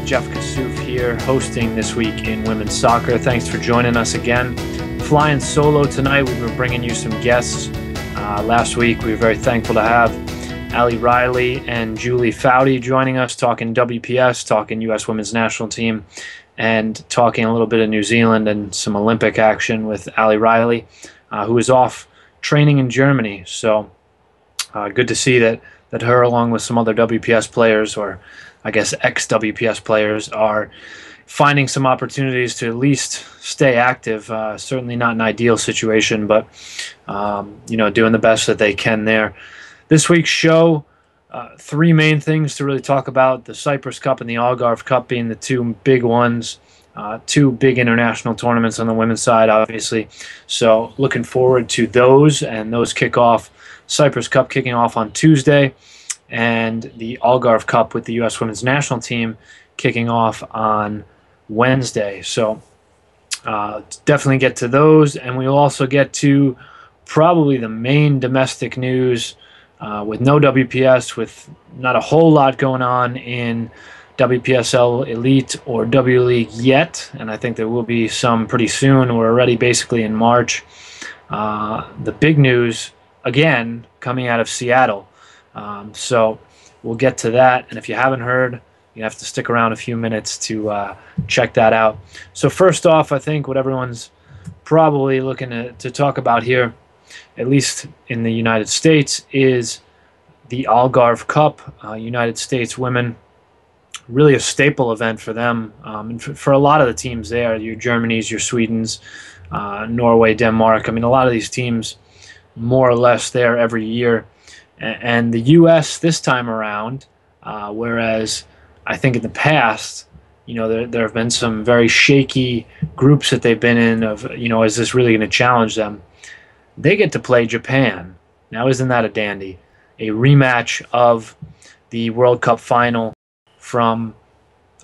Jeff Kassouf here, hosting This Week in Women's Soccer. Thanks for joining us again. Flying solo tonight, we've been bringing you some guests. Last week, we were very thankful to have Ali Riley and Julie Foudy joining us, talking WPS, talking U.S. Women's National Team, and talking a little bit of New Zealand and some Olympic action with Ali Riley, who is off training in Germany. So good to see that her, along with some other WPS players, or I guess ex-WPS players, are finding some opportunities to at least stay active. Certainly not an ideal situation, but doing the best that they can there. This week's show, three main things to really talk about: the Cyprus Cup and the Algarve Cup being the two big ones. Two big international tournaments on the women's side, obviously. So looking forward to those, and those kick off. Cyprus Cup kicking off on Tuesday, and the Algarve Cup with the U.S. Women's National Team kicking off on Wednesday. So definitely get to those, and we'll also get to probably the main domestic news with no WPS, with not a whole lot going on in WPSL Elite or W League yet, and I think there will be some pretty soon. We're already basically in March. The big news, again, coming out of Seattle. So we'll get to that, and if you haven't heard, you have to stick around a few minutes to check that out. So first off, I think what everyone's probably looking to talk about here, at least in the United States, is the Algarve Cup. United States women, really a staple event for them, and for a lot of the teams there, your Germanys, your Swedens, Norway, Denmark. I mean, a lot of these teams more or less there every year. And the U.S. this time around, whereas I think in the past, there have been some very shaky groups that they've been in of, is this really going to challenge them? They get to play Japan. Now, isn't that a dandy? A rematch of the World Cup final from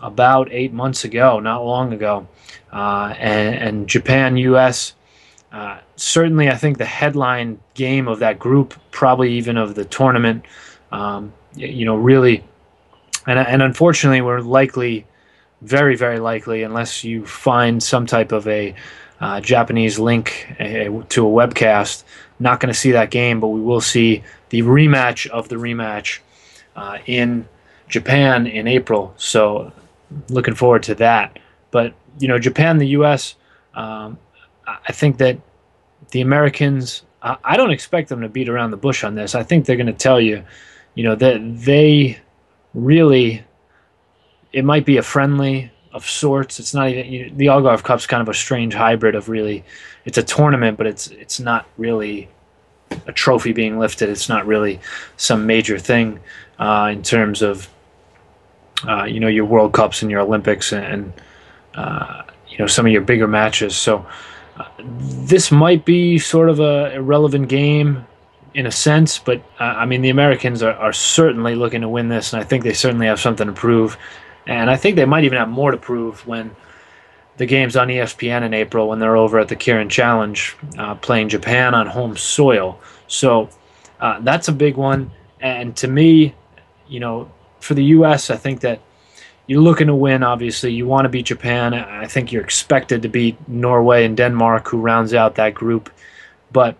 about 8 months ago, not long ago. And Japan-U.S., certainly I think the headline game of that group, probably even of the tournament, really, and unfortunately we're likely, very, very likely, unless you find some type of a Japanese link to a webcast, not going to see that game, but we will see the rematch of the rematch in Japan in April. So looking forward to that. But, Japan, the U.S., I think that the Americans, I don't expect them to beat around the bush on this. I think they're going to tell you, that they really, it might be a friendly of sorts. It's not even, the Algarve Cup's kind of a strange hybrid of really, it's a tournament, but it's not really a trophy being lifted. It's not really some major thing in terms of, your World Cups and your Olympics and some of your bigger matches. So this might be sort of a irrelevant game in a sense, but the Americans are certainly looking to win this, and I think they certainly have something to prove. And I think they might even have more to prove when the game's on ESPN in April, when they're over at the Kirin Challenge playing Japan on home soil. So that's a big one. And to me, for the U.S., I think that you're looking to win, obviously. You want to beat Japan. I think you're expected to beat Norway and Denmark, who rounds out that group. But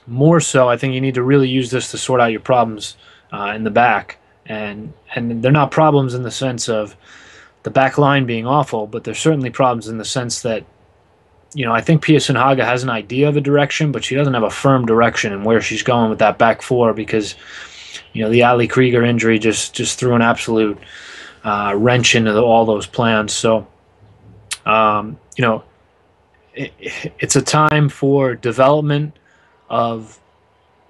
more so, I think you need to really use this to sort out your problems in the back. And they're not problems in the sense of the back line being awful, but they're certainly problems in the sense that, I think Pia Sundhage has an idea of a direction, but she doesn't have a firm direction in where she's going with that back four, because, the Ali Krieger injury just threw an absolute wrench into all those plans. So, it's a time for development of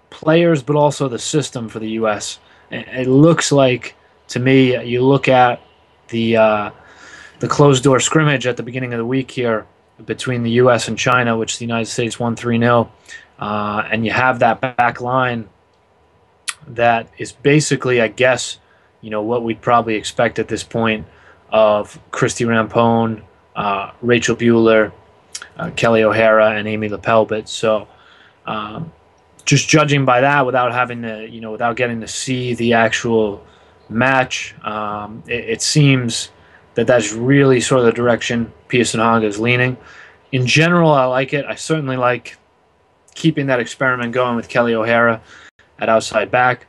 players, but also the system for the U.S. It looks like, to me, you look at the closed-door scrimmage at the beginning of the week here between the U.S. and China, which the United States won 3-0, and you have that back line that is basically, I guess, what we'd probably expect at this point of Christy Rampone, Rachel Buehler, Kelly O'Hara, and Amy Lepelbit. So just judging by that, without having to, without getting to see the actual match. It seems that that's really sort of the direction Pia Haga is leaning. In general, I like it. I certainly like keeping that experiment going with Kelly O'Hara at outside back.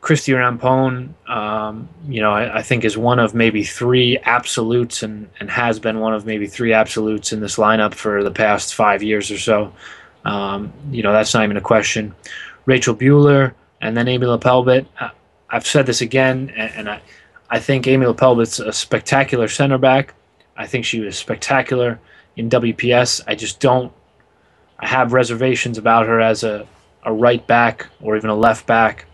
Christy Rampone, I think is one of maybe three absolutes and has been one of maybe three absolutes in this lineup for the past 5 years or so. That's not even a question. Rachel Buehler and then Amy Lepelbit. I've said this again, and I think Amy Lepelbit's a spectacular center back. I think she was spectacular in WPS. I have reservations about her as a right back or even a left back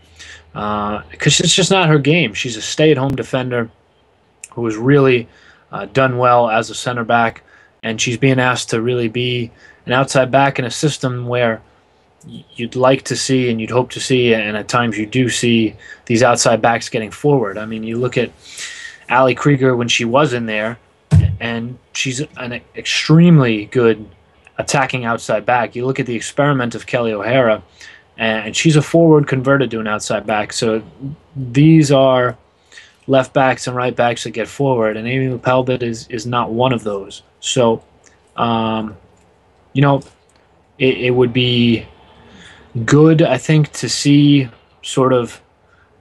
because it's just not her game. She's a stay-at-home defender who has really done well as a center back, and she's being asked to really be an outside back in a system where you'd like to see and you'd hope to see, and at times you do see these outside backs getting forward. I mean, you look at Ali Krieger when she was in there, and she's an extremely good attacking outside back. You look at the experiment of Kelly O'Hara, and she's a forward converted to an outside back. So these are left backs and right backs that get forward, and Amy Lepelbit is not one of those. So, it would be good, I think, to see sort of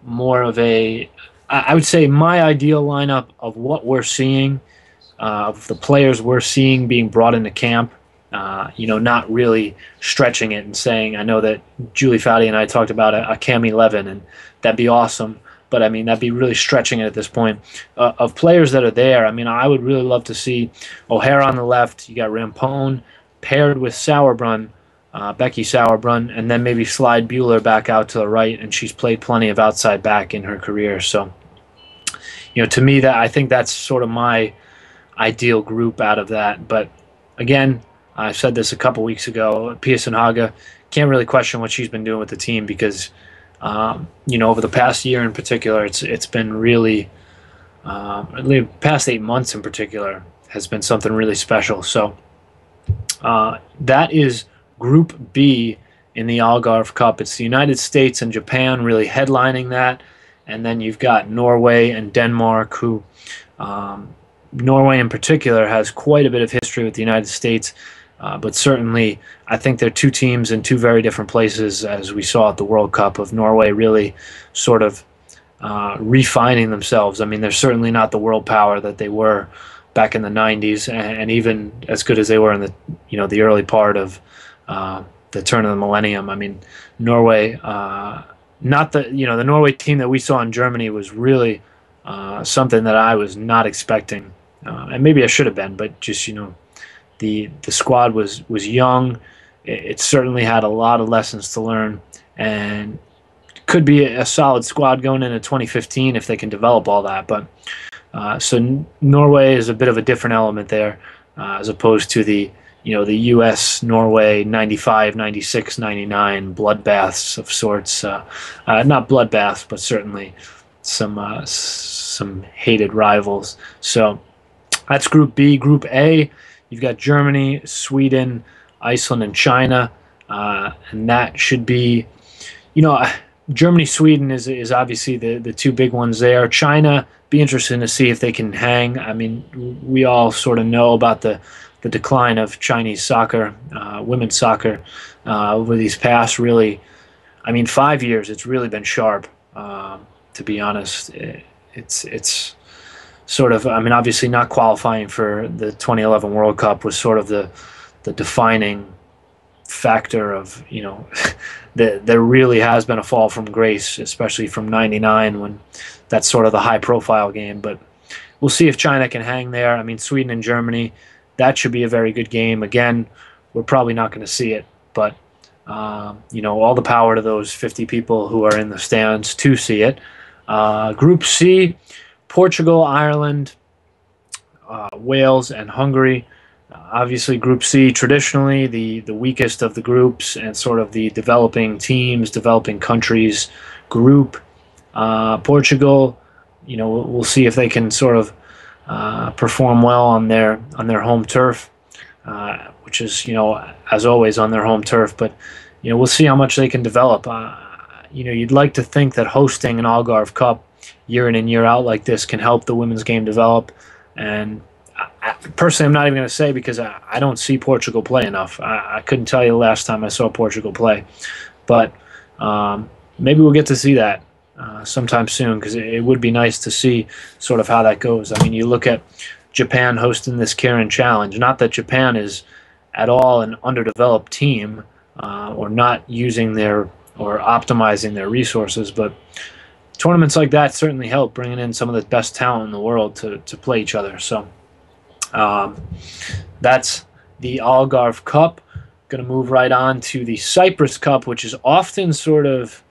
more of I would say my ideal lineup of what we're seeing, of the players we're seeing being brought into camp, not really stretching it and saying, I know that Julie Foudy and I talked about a Cami Levin, and that'd be awesome, but I mean, that'd be really stretching it at this point. Of players that are there, I mean, I would really love to see O'Hara on the left, you got Rampone paired with Sauerbrunn, Becky Sauerbrunn, and then maybe slide Buehler back out to the right, and she's played plenty of outside back in her career. So, to me, I think that's sort of my ideal group out of that. But again, I said this a couple weeks ago, Pia Haga, can't really question what she's been doing with the team because, over the past year in particular, it's been really, the past 8 months in particular has been something really special. So that is Group B in the Algarve Cup. It's the United States and Japan really headlining that, and then you've got Norway and Denmark, who Norway in particular has quite a bit of history with the United States, but certainly I think they're two teams in two very different places, as we saw at the World Cup, of Norway really sort of refining themselves. I mean, they're certainly not the world power that they were back in the 90s, and even as good as they were in the early part of the turn of the millennium. I mean, Norway, not the Norway team that we saw in Germany was really something that I was not expecting, and maybe I should have been, but just the squad was young. It certainly had a lot of lessons to learn, and could be a solid squad going into 2015 if they can develop all that. But so Norway is a bit of a different element there, as opposed to the U.S. Norway 95, 96, 99 bloodbaths of sorts. Not bloodbaths, but certainly some hated rivals. So that's Group B. Group A, you've got Germany, Sweden, Iceland, and China, and that should be, Germany, Sweden is obviously the two big ones there. China, be interesting to see if they can hang. I mean, we all sort of know about the decline of Chinese soccer, women's soccer, over these past 5 years. It's really been sharp, to be honest. It's sort of, obviously not qualifying for the 2011 World Cup was sort of the defining factor of, there really has been a fall from grace, especially from 99 when that's sort of the high profile game. But we'll see if China can hang there. Sweden and Germany, that should be a very good game. Again, we're probably not going to see it, but all the power to those 50 people who are in the stands to see it. Group C, Portugal, Ireland, Wales, and Hungary. Obviously, Group C, traditionally the weakest of the groups and sort of the developing teams, developing countries group. Portugal, we'll see if they can sort of perform well on their home turf, which is, as always, on their home turf. But, we'll see how much they can develop. You'd like to think that hosting an Algarve Cup, year in and year out like this can help the women's game develop. And personally, I'm not even going to say because I don't see Portugal play enough. I couldn't tell you the last time I saw Portugal play. But maybe we'll get to see that sometime soon, because it would be nice to see sort of how that goes. I mean, you look at Japan hosting this Kirin Challenge. Not that Japan is at all an underdeveloped team or not using their or optimizing their resources, but tournaments like that certainly help, bringing in some of the best talent in the world to play each other. So that's the Algarve Cup. Going to move right on to the Cyprus Cup, which is often sort of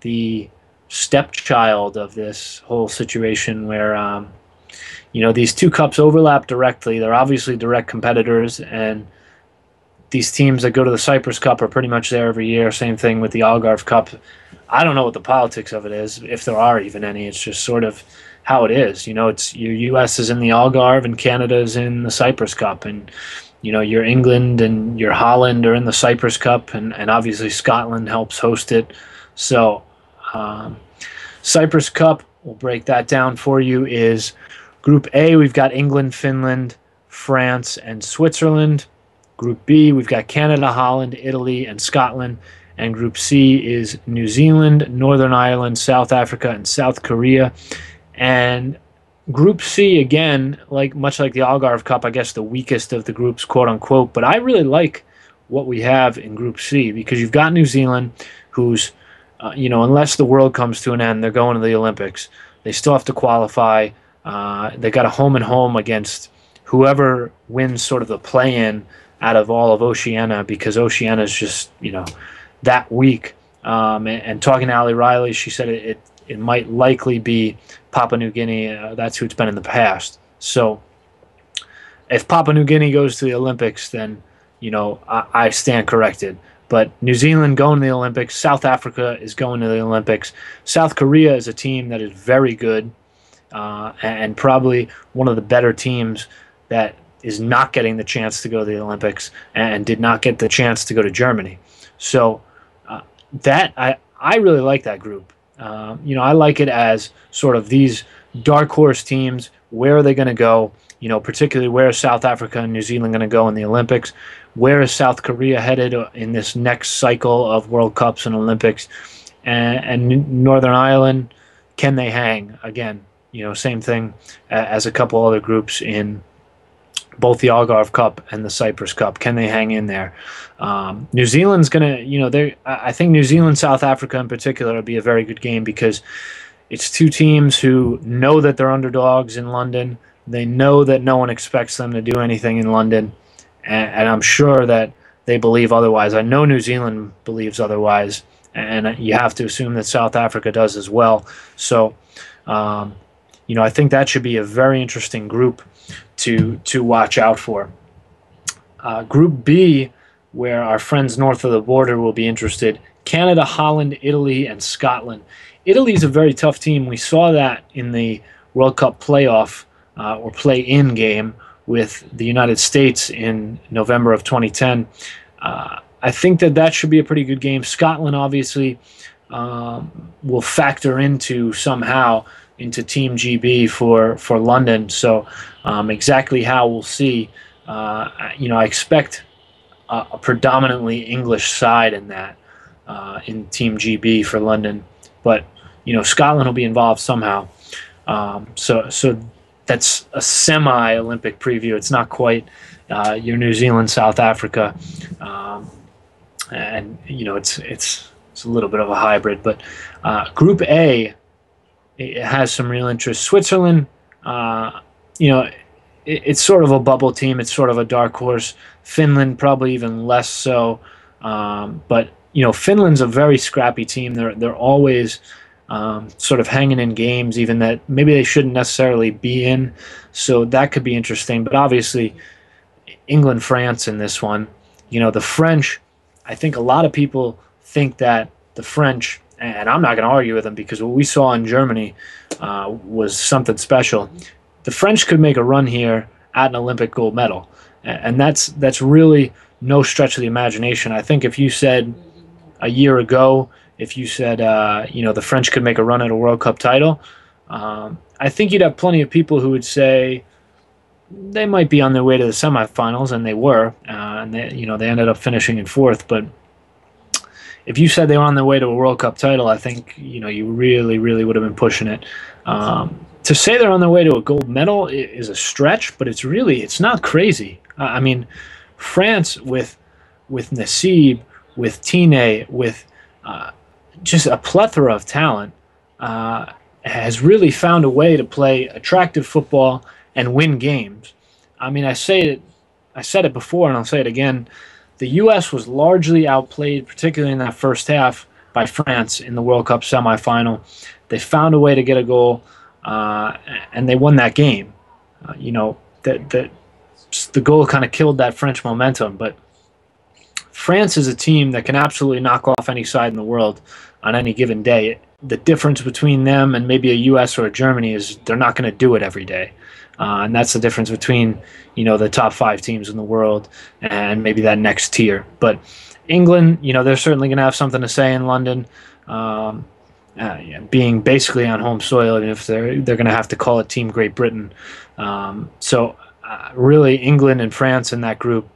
the stepchild of this whole situation, where these two cups overlap directly. They're obviously direct competitors, and these teams that go to the Cyprus Cup are pretty much there every year. Same thing with the Algarve Cup. I don't know what the politics of it is, if there are even any. It's just sort of how it is. It's your U.S. is in the Algarve and Canada is in the Cyprus Cup, and your England and your Holland are in the Cyprus Cup, and obviously Scotland helps host it. So Cyprus Cup, we'll break that down for you, is Group A. We've got England, Finland, France, and Switzerland. Group B, we've got Canada, Holland, Italy, and Scotland. And Group C is New Zealand, Northern Ireland, South Africa, and South Korea. And Group C, again, much like the Algarve Cup, I guess the weakest of the groups, quote unquote. But I really like what we have in Group C, because you've got New Zealand, who's, unless the world comes to an end, they're going to the Olympics. They still have to qualify. They got a home and home against whoever wins sort of the play-in out of all of Oceania, because Oceania is just, that weak. And talking to Ali Riley, she said it might likely be Papua New Guinea. That's who it's been in the past. So if Papua New Guinea goes to the Olympics, then, I stand corrected. But New Zealand going to the Olympics, South Africa is going to the Olympics. South Korea is a team that is very good and probably one of the better teams that is not getting the chance to go to the Olympics and did not get the chance to go to Germany. So I really like that group. I like it as sort of these dark horse teams. Where are they going to go? Particularly where is South Africa and New Zealand going to go in the Olympics? Where is South Korea headed in this next cycle of World Cups and Olympics? And Northern Ireland, can they hang? Again, same thing as a couple other groups in both the Algarve Cup and the Cyprus Cup. Can they hang in there? New Zealand's going to, I think New Zealand, South Africa in particular will be a very good game, because it's two teams who know that they're underdogs in London. They know that no one expects them to do anything in London. And I'm sure that they believe otherwise. I know New Zealand believes otherwise. And you have to assume that South Africa does as well. So, I think that should be a very interesting group to watch out for. Group B, where our friends north of the border will be interested, Canada, Holland, Italy, and Scotland. Italy is a very tough team. We saw that in the World Cup playoff or play-in game with the United States in November of 2010. I think that should be a pretty good game. Scotland obviously will factor into somehow into Team GB for London. So exactly how, we'll see. I expect a predominantly English side in that, in Team GB for London. But, Scotland will be involved somehow. So that's a semi-Olympic preview. It's not quite your New Zealand, South Africa. And, it's a little bit of a hybrid. But Group A, it has some real interest. Switzerland, it's sort of a bubble team. It's sort of a dark horse. Finland, probably even less so. But Finland's a very scrappy team. They're always sort of hanging in games, even that maybe they shouldn't necessarily be in. So that could be interesting. But obviously, England, France in this one. The French, I think a lot of people think that the French, and I'm not going to argue with them, because what we saw in Germany was something special. The French could make a run here at an Olympic gold medal, and that's really no stretch of the imagination. I think if you said a year ago, if you said the French could make a run at a World Cup title, I think you'd have plenty of people who would say they might be on their way to the semifinals, and they were, and they ended up finishing in fourth. But if you said they were on their way to a World Cup title, I think you really, really would have been pushing it. To say they're on their way to a gold medal is a stretch, but it's not crazy. I mean, France with Nassib, with Tine, with just a plethora of talent, has really found a way to play attractive football and win games. I mean, I said it before, and I'll say it again. The U.S. was largely outplayed, particularly in that first half, by France in the World Cup semifinal. They found a way to get a goal, and they won that game. The goal kind of killed that French momentum, but France is a team that can absolutely knock off any side in the world on any given day. The difference between them and maybe a U.S. or a Germany is they're not going to do it every day. And that's the difference between, the top 5 teams in the world and maybe that next tier. But England, they're certainly going to have something to say in London, being basically on home soil, even if they're going to have to call it Team Great Britain. So really, England and France in that group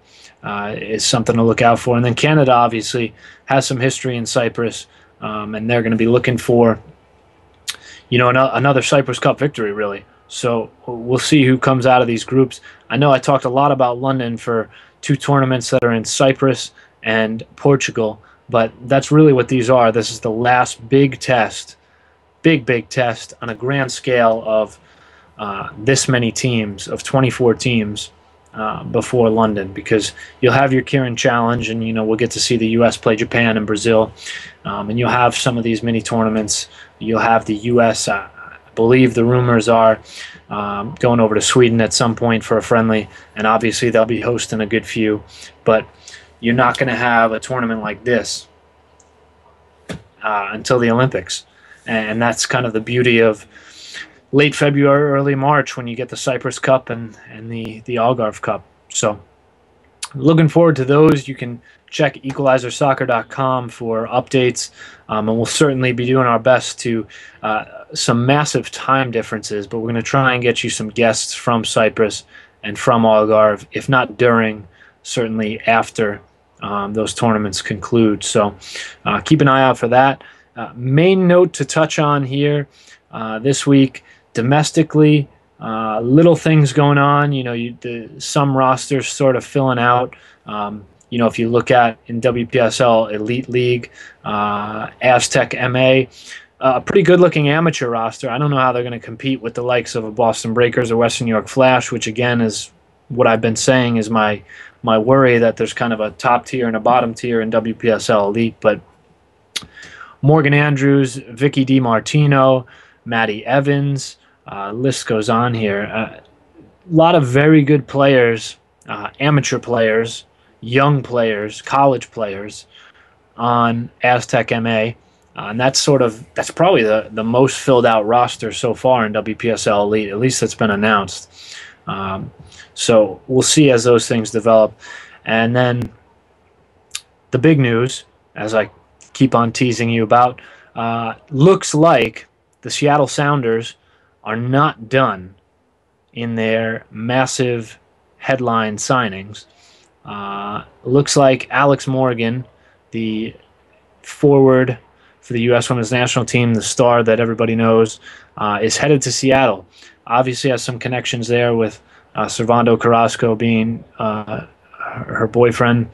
is something to look out for. And then Canada obviously has some history in Cyprus, and they're going to be looking for, another Cyprus Cup victory, really. So we'll see who comes out of these groups. I know I talked a lot about London for 2 tournaments that are in Cyprus and Portugal, but that's really what these are. This is the last big test, big test on a grand scale of this many teams, of 24 teams before London, because you'll have your Kieran Challenge, and we'll get to see the U.S. play Japan and Brazil, and you'll have some of these mini tournaments. You'll have the U.S. Believe the rumors are going over to Sweden at some point for a friendly, and obviously they'll be hosting a good few, but you're not going to have a tournament like this until the Olympics, and that's kind of the beauty of late February, early March, when you get the Cyprus Cup and the Algarve Cup. So looking forward to those. You can check equalizersoccer.com for updates, and we'll certainly be doing our best to some massive time differences, but we're going to try and get you some guests from Cyprus and from Algarve, if not during, certainly after those tournaments conclude. So keep an eye out for that. Main note to touch on here this week, domestically, little things going on. Some rosters sort of filling out. If you look at in WPSL Elite League, Aztec MA, a pretty good-looking amateur roster. I don't know how they're going to compete with the likes of a Boston Breakers or Western New York Flash, which again is what I've been saying is my worry, that there's kind of a top tier and a bottom tier in WPSL Elite. But Morgan Andrews, Vicky DiMartino, Maddie Evans, list goes on here. A lot of very good players, amateur players, young players, college players on Aztec MA. And that's probably the most filled out roster so far in WPSL Elite, at least that's been announced. So we'll see as those things develop. And then the big news, as I keep on teasing you about, looks like the Seattle Sounders are not done in their massive headline signings. Looks like Alex Morgan, the forward for the U.S. Women's National Team, the star that everybody knows, is headed to Seattle. Obviously has some connections there with Servando Carrasco being her boyfriend,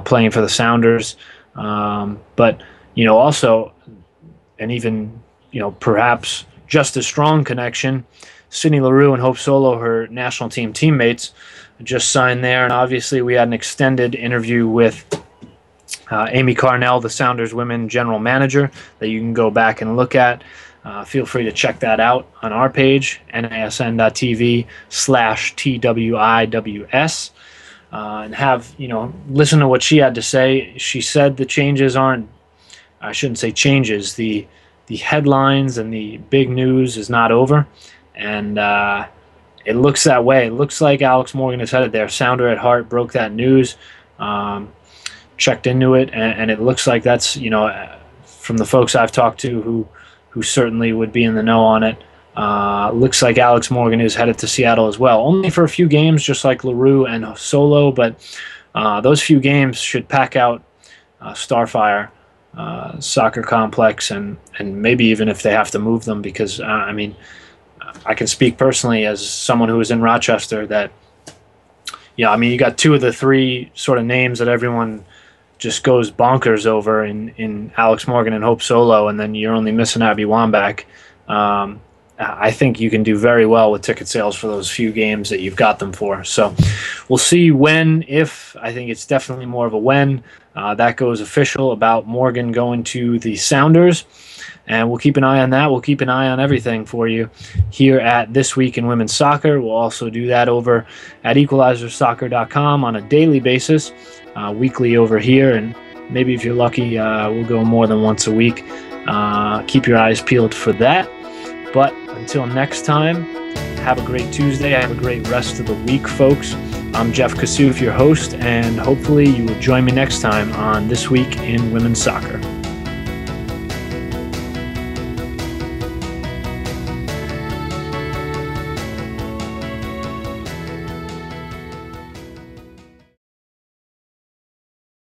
playing for the Sounders. But, also, and even, perhaps just as strong connection, Sydney Leroux and Hope Solo, her national team teammates, just signed there. And obviously we had an extended interview with Amy Carnell, the Sounders women general manager, that you can go back and look at. Feel free to check that out on our page, nasn.tv/TWIWS, and have, listen to what she had to say. She said the changes aren't, I shouldn't say changes, the headlines and the big news is not over. And it looks that way. It looks like Alex Morgan is headed there. Sounder at heart broke that news, checked into it, and it looks like that's, from the folks I've talked to who certainly would be in the know on it, Looks like Alex Morgan is headed to Seattle as well, only for a few games, just like LaRue and Solo, but those few games should pack out Starfire soccer complex, and maybe even if they have to move them, because I mean, I can speak personally as someone who was in Rochester that, yeah, I mean, you got two of the three sort of names that everyone just goes bonkers over in Alex Morgan and Hope Solo, and then you're only missing Abby Wambach. I think you can do very well with ticket sales for those few games that you've got them for. So we'll see when, if. I think it's definitely more of a when that goes official about Morgan going to the Sounders. And we'll keep an eye on that. We'll keep an eye on everything for you here at This Week in Women's Soccer. We'll also do that over at equalizersoccer.com on a daily basis, weekly over here. And maybe if you're lucky, we'll go more than once a week. Keep your eyes peeled for that. But until next time, have a great Tuesday. Have a great rest of the week, folks. I'm Jeff Kassouf, your host, and hopefully you will join me next time on This Week in Women's Soccer.